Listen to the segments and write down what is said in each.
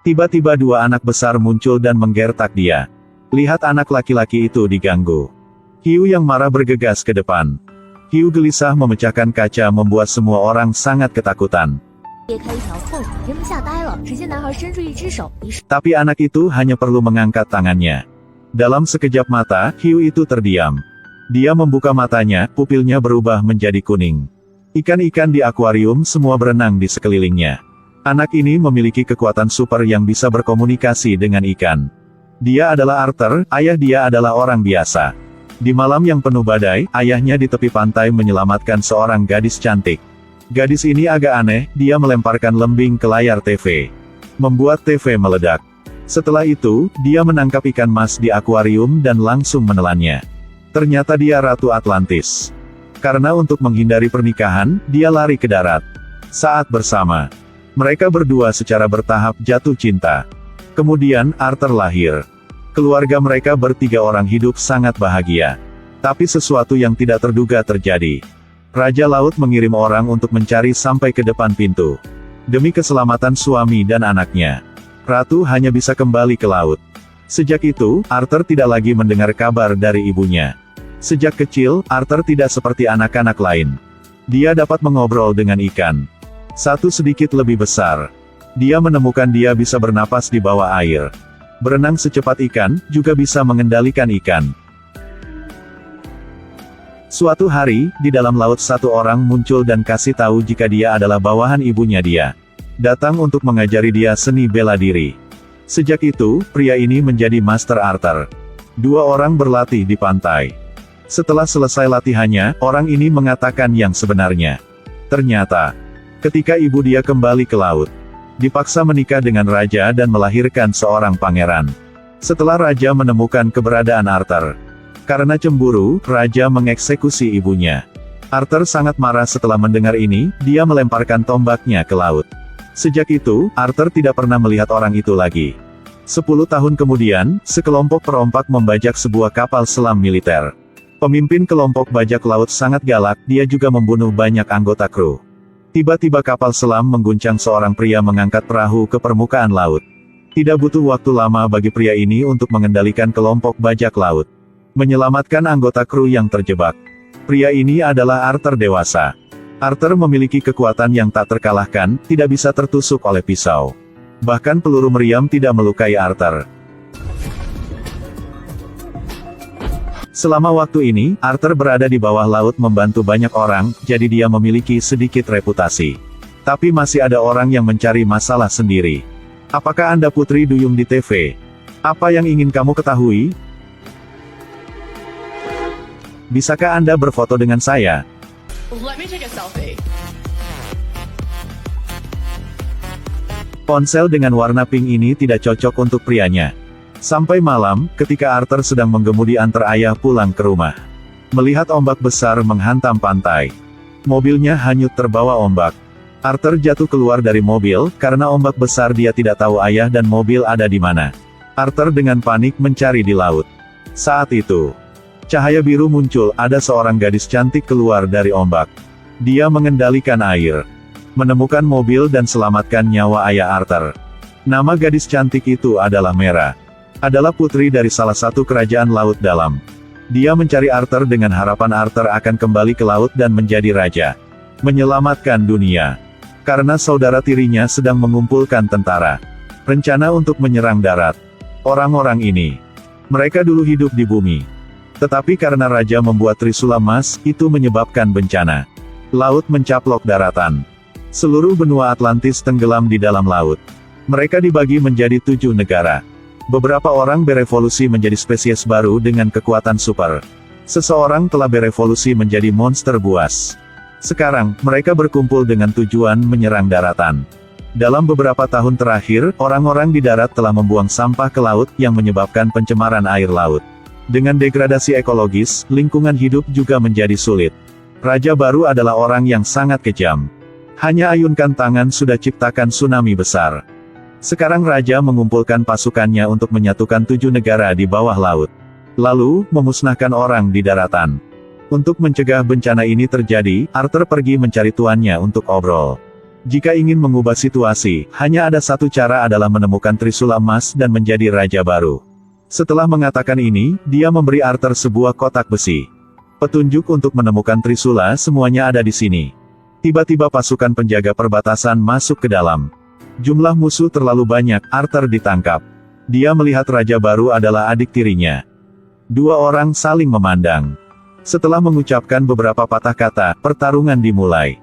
Tiba-tiba dua anak besar muncul dan menggertak dia. Lihat anak laki-laki itu diganggu. Hiu yang marah bergegas ke depan. Hiu gelisah memecahkan kaca membuat semua orang sangat ketakutan. Tapi anak itu hanya perlu mengangkat tangannya. Dalam sekejap mata, hiu itu terdiam. Dia membuka matanya, pupilnya berubah menjadi kuning. Ikan-ikan di akuarium semua berenang di sekelilingnya. Anak ini memiliki kekuatan super yang bisa berkomunikasi dengan ikan. Dia adalah Arthur, ayah dia adalah orang biasa. Di malam yang penuh badai, ayahnya di tepi pantai menyelamatkan seorang gadis cantik. Gadis ini agak aneh, dia melemparkan lembing ke layar TV. Membuat TV meledak. Setelah itu, dia menangkap ikan mas di akuarium dan langsung menelannya. Ternyata dia Ratu Atlantis. Karena untuk menghindari pernikahan, dia lari ke darat. Saat bersama, mereka berdua secara bertahap jatuh cinta. Kemudian, Arthur lahir. Keluarga mereka bertiga orang hidup sangat bahagia. Tapi sesuatu yang tidak terduga terjadi. Raja Laut mengirim orang untuk mencari sampai ke depan pintu. Demi keselamatan suami dan anaknya. Ratu hanya bisa kembali ke laut. Sejak itu, Arthur tidak lagi mendengar kabar dari ibunya. Sejak kecil, Arthur tidak seperti anak-anak lain. Dia dapat mengobrol dengan ikan. Satu sedikit lebih besar. Dia menemukan dia bisa bernapas di bawah air. Berenang secepat ikan, juga bisa mengendalikan ikan. Suatu hari, di dalam laut satu orang muncul dan kasih tahu jika dia adalah bawahan ibunya dia. Datang untuk mengajari dia seni bela diri. Sejak itu, pria ini menjadi Master Arthur. Dua orang berlatih di pantai. Setelah selesai latihannya, orang ini mengatakan yang sebenarnya. Ternyata, ketika ibu dia kembali ke laut, dipaksa menikah dengan raja dan melahirkan seorang pangeran. Setelah raja menemukan keberadaan Arthur, karena cemburu, raja mengeksekusi ibunya. Arthur sangat marah setelah mendengar ini, dia melemparkan tombaknya ke laut. Sejak itu, Arthur tidak pernah melihat orang itu lagi. 10 tahun kemudian, sekelompok perompak membajak sebuah kapal selam militer. Pemimpin kelompok bajak laut sangat galak, dia juga membunuh banyak anggota kru. Tiba-tiba kapal selam mengguncang seorang pria mengangkat perahu ke permukaan laut. Tidak butuh waktu lama bagi pria ini untuk mengendalikan kelompok bajak laut. Menyelamatkan anggota kru yang terjebak. Pria ini adalah Arthur dewasa. Arthur memiliki kekuatan yang tak terkalahkan, tidak bisa tertusuk oleh pisau. Bahkan peluru meriam tidak melukai Arthur. Selama waktu ini, Arthur berada di bawah laut membantu banyak orang, jadi dia memiliki sedikit reputasi. Tapi masih ada orang yang mencari masalah sendiri. Apakah Anda putri duyung di TV? Apa yang ingin kamu ketahui? Bisakah Anda berfoto dengan saya? Let me take a selfie. Ponsel dengan warna pink ini tidak cocok untuk prianya. Sampai malam, ketika Arthur sedang menggemudi antar ayah pulang ke rumah. Melihat ombak besar menghantam pantai. Mobilnya hanyut terbawa ombak. Arthur jatuh keluar dari mobil, karena ombak besar dia tidak tahu ayah dan mobil ada di mana. Arthur dengan panik mencari di laut. Saat itu, cahaya biru muncul, ada seorang gadis cantik keluar dari ombak. Dia mengendalikan air. Menemukan mobil dan selamatkan nyawa ayah Arthur. Nama gadis cantik itu adalah Mera. Adalah putri dari salah satu kerajaan laut dalam. Dia mencari Arthur dengan harapan Arthur akan kembali ke laut dan menjadi raja. Menyelamatkan dunia. Karena saudara tirinya sedang mengumpulkan tentara. Rencana untuk menyerang darat. Orang-orang ini. Mereka dulu hidup di bumi. Tetapi karena raja membuat trisula emas, itu menyebabkan bencana. Laut mencaplok daratan. Seluruh benua Atlantis tenggelam di dalam laut. Mereka dibagi menjadi 7 negara. Beberapa orang berevolusi menjadi spesies baru dengan kekuatan super. Seseorang telah berevolusi menjadi monster buas. Sekarang, mereka berkumpul dengan tujuan menyerang daratan. Dalam beberapa tahun terakhir, orang-orang di darat telah membuang sampah ke laut, yang menyebabkan pencemaran air laut. Dengan degradasi ekologis, lingkungan hidup juga menjadi sulit. Raja baru adalah orang yang sangat kejam. Hanya ayunkan tangan sudah ciptakan tsunami besar. Sekarang Raja mengumpulkan pasukannya untuk menyatukan 7 negara di bawah laut. Lalu, memusnahkan orang di daratan. Untuk mencegah bencana ini terjadi, Arthur pergi mencari tuannya untuk obrol. Jika ingin mengubah situasi, hanya ada satu cara adalah menemukan Trisula emas dan menjadi raja baru. Setelah mengatakan ini, dia memberi Arthur sebuah kotak besi. Petunjuk untuk menemukan Trisula semuanya ada di sini. Tiba-tiba pasukan penjaga perbatasan masuk ke dalam. Jumlah musuh terlalu banyak, Arthur ditangkap. Dia melihat raja baru adalah adik tirinya. Dua orang saling memandang. Setelah mengucapkan beberapa patah kata, pertarungan dimulai.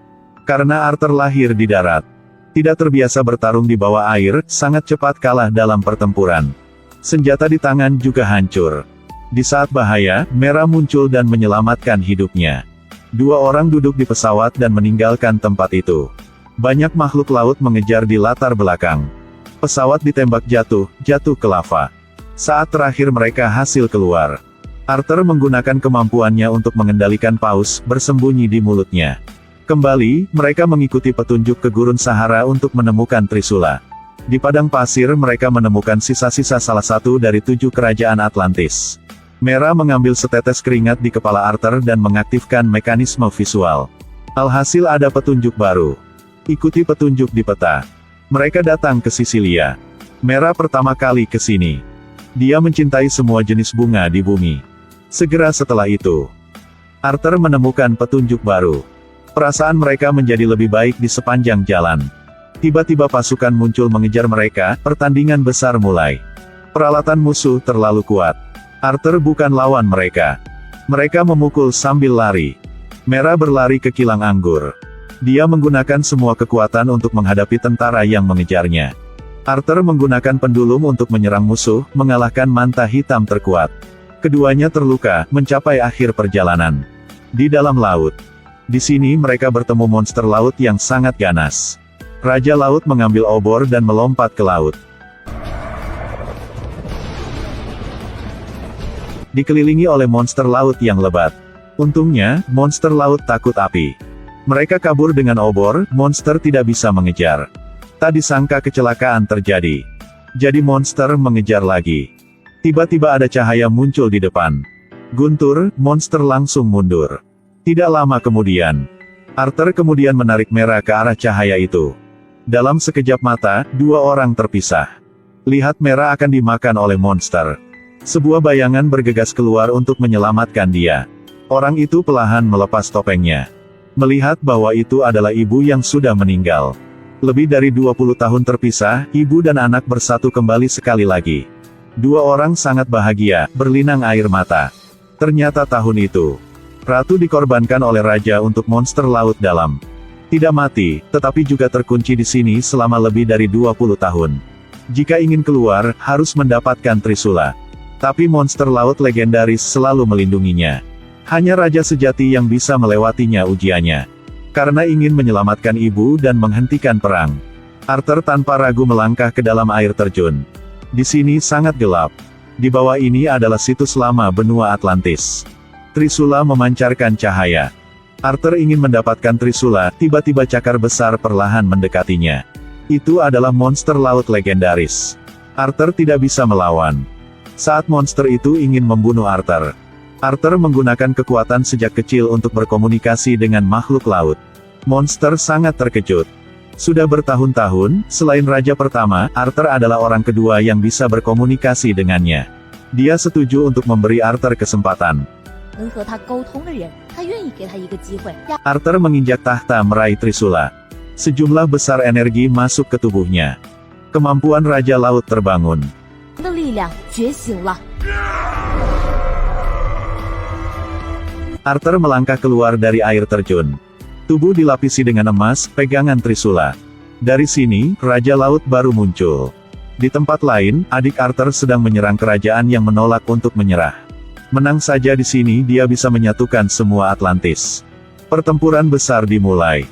Karena Arthur lahir di darat, tidak terbiasa bertarung di bawah air, sangat cepat kalah dalam pertempuran. Senjata di tangan juga hancur. Di saat bahaya, Mera muncul dan menyelamatkan hidupnya. Dua orang duduk di pesawat dan meninggalkan tempat itu. Banyak makhluk laut mengejar di latar belakang. Pesawat ditembak jatuh ke lava. Saat terakhir mereka hasil keluar. Arthur menggunakan kemampuannya untuk mengendalikan paus, bersembunyi di mulutnya. Kembali, mereka mengikuti petunjuk ke Gurun Sahara untuk menemukan Trisula. Di padang pasir mereka menemukan sisa-sisa salah satu dari 7 kerajaan Atlantis. Mera mengambil setetes keringat di kepala Arthur dan mengaktifkan mekanisme visual. Alhasil ada petunjuk baru. Ikuti petunjuk di peta. Mereka datang ke Sisilia. Mera pertama kali ke sini. Dia mencintai semua jenis bunga di bumi. Segera setelah itu, Arthur menemukan petunjuk baru. Perasaan mereka menjadi lebih baik di sepanjang jalan. Tiba-tiba pasukan muncul mengejar mereka, pertandingan besar mulai. Peralatan musuh terlalu kuat. Arthur bukan lawan mereka. Mereka memukul sambil lari. Mera berlari ke kilang anggur. Dia menggunakan semua kekuatan untuk menghadapi tentara yang mengejarnya. Arthur menggunakan pendulum untuk menyerang musuh, mengalahkan manta hitam terkuat. Keduanya terluka, mencapai akhir perjalanan. Di dalam laut. Di sini mereka bertemu monster laut yang sangat ganas. Raja Laut mengambil obor dan melompat ke laut. Dikelilingi oleh monster laut yang lebat. Untungnya, monster laut takut api. Mereka kabur dengan obor, monster tidak bisa mengejar. Tak disangka kecelakaan terjadi. Jadi monster mengejar lagi. Tiba-tiba ada cahaya muncul di depan. Guntur, monster langsung mundur. Tidak lama kemudian, Arthur kemudian menarik Mera ke arah cahaya itu. Dalam sekejap mata, dua orang terpisah. Lihat Mera akan dimakan oleh monster. Sebuah bayangan bergegas keluar untuk menyelamatkan dia. Orang itu perlahan melepas topengnya. Melihat bahwa itu adalah ibu yang sudah meninggal. Lebih dari 20 tahun terpisah, ibu dan anak bersatu kembali sekali lagi. Dua orang sangat bahagia, berlinang air mata. Ternyata tahun itu, Ratu dikorbankan oleh Raja untuk monster laut dalam. Tidak mati, tetapi juga terkunci di sini selama lebih dari 20 tahun. Jika ingin keluar, harus mendapatkan Trisula. Tapi monster laut legendaris selalu melindunginya. Hanya Raja sejati yang bisa melewatinya ujiannya. Karena ingin menyelamatkan ibu dan menghentikan perang, Arthur tanpa ragu melangkah ke dalam air terjun. Di sini sangat gelap. Di bawah ini adalah situs lama benua Atlantis. Trisula memancarkan cahaya. Arthur ingin mendapatkan Trisula, tiba-tiba cakar besar perlahan mendekatinya. Itu adalah monster laut legendaris. Arthur tidak bisa melawan. Saat monster itu ingin membunuh Arthur, Arthur menggunakan kekuatan sejak kecil untuk berkomunikasi dengan makhluk laut. Monster sangat terkejut. Sudah bertahun-tahun, selain Raja pertama, Arthur adalah orang kedua yang bisa berkomunikasi dengannya. Dia setuju untuk memberi Arthur kesempatan. Arthur menginjak tahta meraih Trisula. Sejumlah besar energi masuk ke tubuhnya. Kemampuan Raja Laut terbangun. Arthur melangkah keluar dari air terjun. Tubuh dilapisi dengan emas, pegangan Trisula. Dari sini, Raja Laut baru muncul. Di tempat lain, adik Arthur sedang menyerang kerajaan yang menolak untuk menyerah. Menang saja di sini dia bisa menyatukan semua Atlantis. Pertempuran besar dimulai.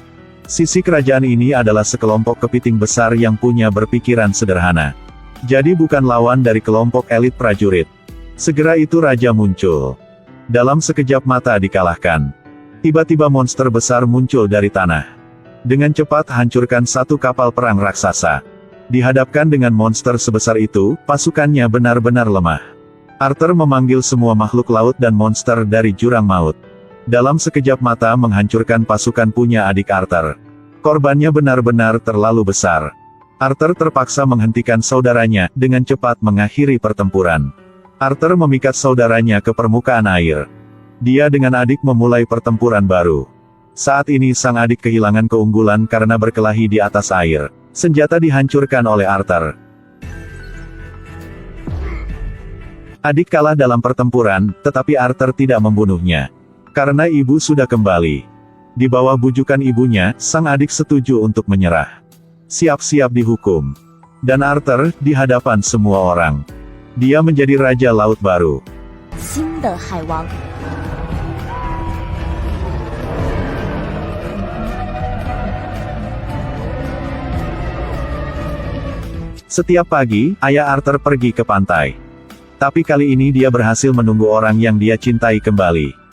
Sisi kerajaan ini adalah sekelompok kepiting besar yang punya berpikiran sederhana. Jadi bukan lawan dari kelompok elit prajurit. Segera itu Raja muncul. Dalam sekejap mata dikalahkan. Tiba-tiba monster besar muncul dari tanah. Dengan cepat hancurkan satu kapal perang raksasa. Dihadapkan dengan monster sebesar itu, pasukannya benar-benar lemah. Arthur memanggil semua makhluk laut dan monster dari jurang maut. Dalam sekejap mata menghancurkan pasukan punya adik Arthur. Korbannya benar-benar terlalu besar. Arthur terpaksa menghentikan saudaranya, dengan cepat mengakhiri pertempuran. Arthur memikat saudaranya ke permukaan air. Dia dengan adik memulai pertempuran baru. Saat ini sang adik kehilangan keunggulan karena berkelahi di atas air. Senjata dihancurkan oleh Arthur. Adik kalah dalam pertempuran, tetapi Arthur tidak membunuhnya. Karena ibu sudah kembali. Di bawah bujukan ibunya, sang adik setuju untuk menyerah. Siap-siap dihukum. Dan Arthur, di hadapan semua orang. Dia menjadi Raja Laut baru. 新的海王。 Setiap pagi, ayah Arthur pergi ke pantai. Tapi kali ini dia berhasil menunggu orang yang dia cintai kembali.